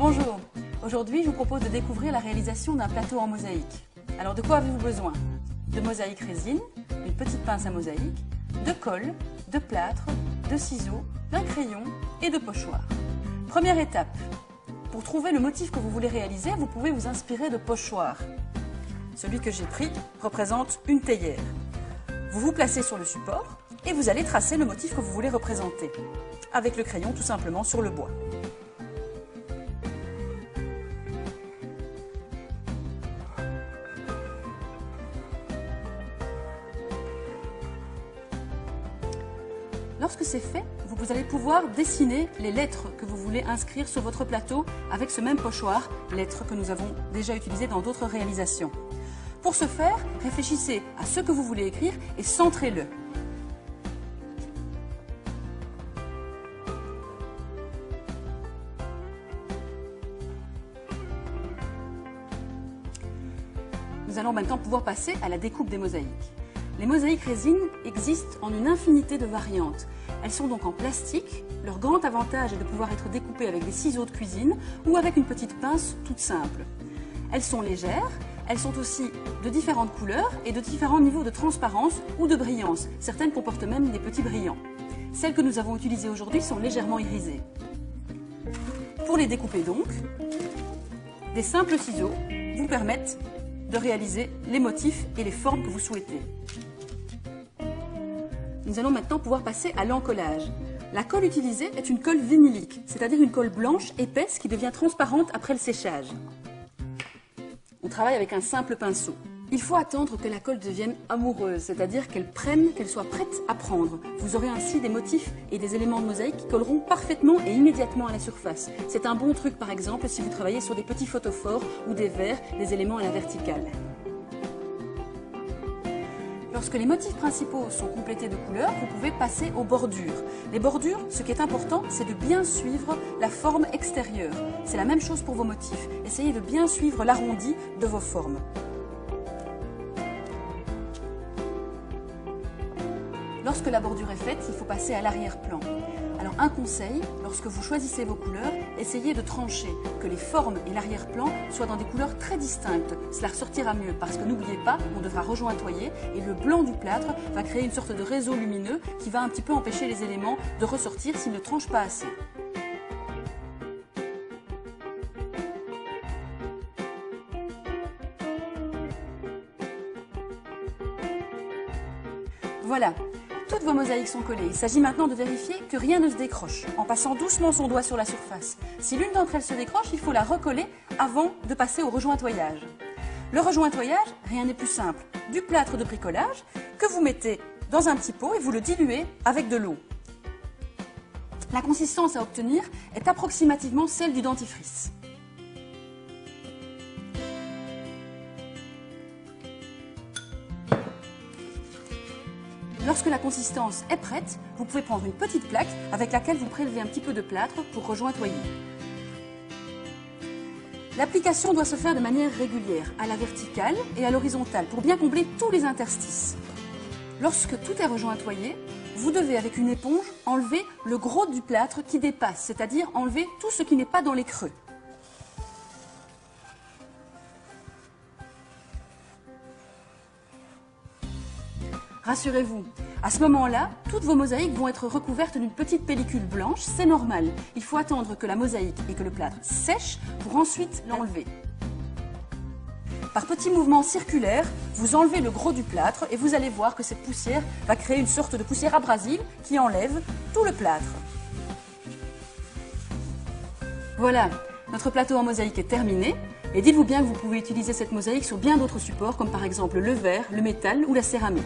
Bonjour, aujourd'hui je vous propose de découvrir la réalisation d'un plateau en mosaïque. Alors de quoi avez-vous besoin? De mosaïque résine, une petite pince à mosaïque, de colle, de plâtre, de ciseaux, d'un crayon et de pochoir. Première étape, pour trouver le motif que vous voulez réaliser, vous pouvez vous inspirer de pochoirs. Celui que j'ai pris représente une théière. Vous vous placez sur le support et vous allez tracer le motif que vous voulez représenter, avec le crayon tout simplement sur le bois. Lorsque c'est fait, vous allez pouvoir dessiner les lettres que vous voulez inscrire sur votre plateau avec ce même pochoir, lettres que nous avons déjà utilisées dans d'autres réalisations. Pour ce faire, réfléchissez à ce que vous voulez écrire et centrez-le. Nous allons maintenant pouvoir passer à la découpe des mosaïques. Les mosaïques résine existent en une infinité de variantes. Elles sont donc en plastique. Leur grand avantage est de pouvoir être découpées avec des ciseaux de cuisine ou avec une petite pince toute simple. Elles sont légères, elles sont aussi de différentes couleurs et de différents niveaux de transparence ou de brillance. Certaines comportent même des petits brillants. Celles que nous avons utilisées aujourd'hui sont légèrement irisées. Pour les découper donc, des simples ciseaux vous permettent de réaliser les motifs et les formes que vous souhaitez. Nous allons maintenant pouvoir passer à l'encollage. La colle utilisée est une colle vinylique, c'est-à-dire une colle blanche épaisse qui devient transparente après le séchage. On travaille avec un simple pinceau. Il faut attendre que la colle devienne amoureuse, c'est-à-dire qu'elle soit prête à prendre. Vous aurez ainsi des motifs et des éléments de mosaïque qui colleront parfaitement et immédiatement à la surface. C'est un bon truc par exemple si vous travaillez sur des petits photophores ou des verres, des éléments à la verticale. Lorsque les motifs principaux sont complétés de couleurs, vous pouvez passer aux bordures. Les bordures, ce qui est important, c'est de bien suivre la forme extérieure. C'est la même chose pour vos motifs. Essayez de bien suivre l'arrondi de vos formes. Lorsque la bordure est faite, il faut passer à l'arrière-plan. Alors un conseil, lorsque vous choisissez vos couleurs, essayez de trancher, que les formes et l'arrière-plan soient dans des couleurs très distinctes. Cela ressortira mieux parce que n'oubliez pas, on devra rejointoyer et le blanc du plâtre va créer une sorte de réseau lumineux qui va un petit peu empêcher les éléments de ressortir s'ils ne tranchent pas assez. Voilà. Toutes vos mosaïques sont collées. Il s'agit maintenant de vérifier que rien ne se décroche, en passant doucement son doigt sur la surface. Si l'une d'entre elles se décroche, il faut la recoller avant de passer au rejointoyage. Le rejointoyage, rien n'est plus simple. Du plâtre de bricolage que vous mettez dans un petit pot et vous le diluez avec de l'eau. La consistance à obtenir est approximativement celle du dentifrice. Lorsque la consistance est prête, vous pouvez prendre une petite plaque avec laquelle vous prélevez un petit peu de plâtre pour rejointoyer. L'application doit se faire de manière régulière, à la verticale et à l'horizontale, pour bien combler tous les interstices. Lorsque tout est rejointoyé, vous devez avec une éponge enlever le gros du plâtre qui dépasse, c'est-à-dire enlever tout ce qui n'est pas dans les creux. Rassurez-vous, à ce moment-là, toutes vos mosaïques vont être recouvertes d'une petite pellicule blanche, c'est normal. Il faut attendre que la mosaïque et que le plâtre sèchent pour ensuite l'enlever. Par petits mouvements circulaires, vous enlevez le gros du plâtre et vous allez voir que cette poussière va créer une sorte de poussière abrasive qui enlève tout le plâtre. Voilà, notre plateau en mosaïque est terminé. Et dites-vous bien que vous pouvez utiliser cette mosaïque sur bien d'autres supports comme par exemple le verre, le métal ou la céramique.